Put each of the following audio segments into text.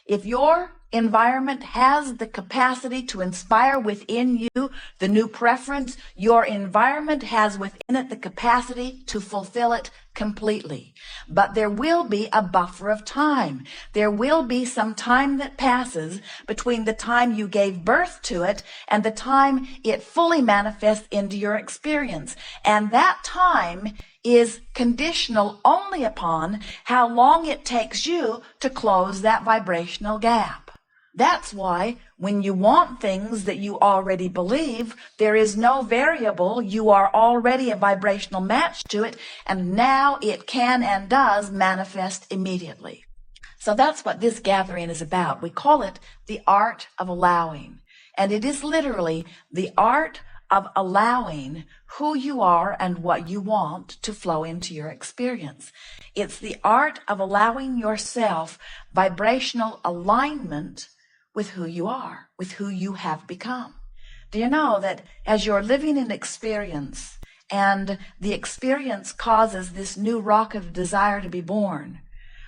If your environment has the capacity to inspire within you the new preference, your environment has within it the capacity to fulfill it completely. But there will be a buffer of time. There will be some time that passes between the time you gave birth to it and the time it fully manifests into your experience. And that time is conditional only upon how long it takes you to close that vibrational gap. That's why when you want things that you already believe, there is no variable. You are already a vibrational match to it, and now it can and does manifest immediately. So that's what this gathering is about. We call it the art of allowing. And it is literally the art of allowing who you are and what you want to flow into your experience. It's the art of allowing yourself vibrational alignment with who you are, with who you have become. Do you know that as you're living an experience and the experience causes this new rocket of desire to be born,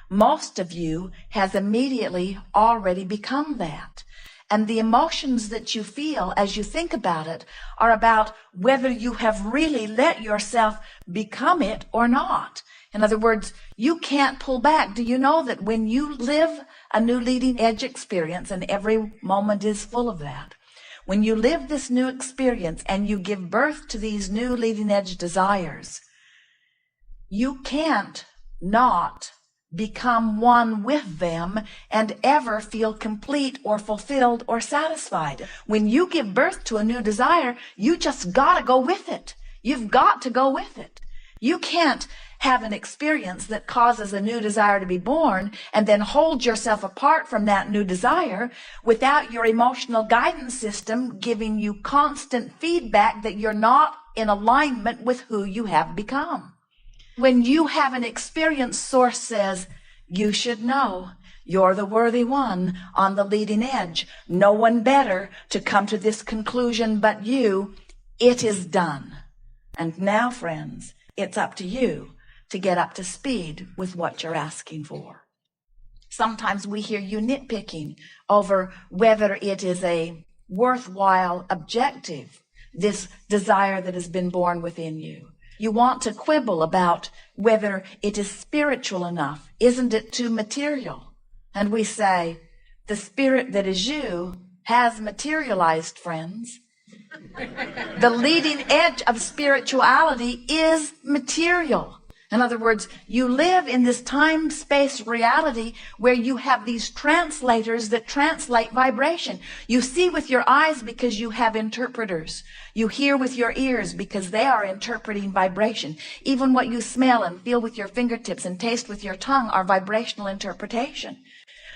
most of you has immediately already become that. And the emotions that you feel as you think about it are about whether you have really let yourself become it or not. In other words, you can't pull back. Do you know that when you live a new leading edge experience, and every moment is full of that, when you live this new experience and you give birth to these new leading edge desires, you can't not become one with them and ever feel complete or fulfilled or satisfied. When you give birth to a new desire, you just gotta go with it. You've got to go with it. You can't have an experience that causes a new desire to be born and then hold yourself apart from that new desire without your emotional guidance system giving you constant feedback that you're not in alignment with who you have become. When you have an experience, source says, you should know you're the worthy one on the leading edge. No one better to come to this conclusion but you. It is done. And now, friends, it's up to you to get up to speed with what you're asking for. Sometimes we hear you nitpicking over whether it is a worthwhile objective, this desire that has been born within you. You want to quibble about whether it is spiritual enough. Isn't it too material? And we say, the spirit that is you has materialized, friends. The leading edge of spirituality is material. In other words, you live in this time-space reality where you have these translators that translate vibration. You see with your eyes because you have interpreters. You hear with your ears because they are interpreting vibration. Even what you smell and feel with your fingertips and taste with your tongue are vibrational interpretation.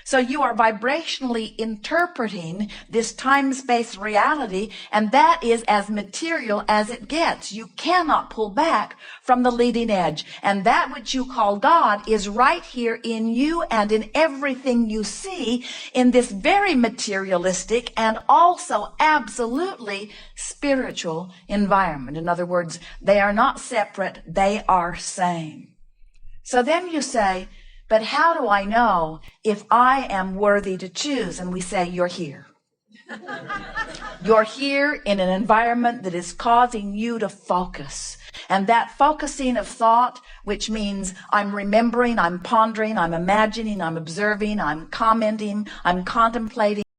So you are vibrationally interpreting this time-space reality, and that is as material as it gets. You cannot pull back from the leading edge. And that which you call God is right here in you and in everything you see in this very materialistic and also absolutely spiritual environment. In other words, they are not separate, they are same. So then you say, but how do I know if I am worthy to choose? And we say, you're here. You're here in an environment that is causing you to focus. And that focusing of thought, which means I'm remembering, I'm pondering, I'm imagining, I'm observing, I'm commenting, I'm contemplating,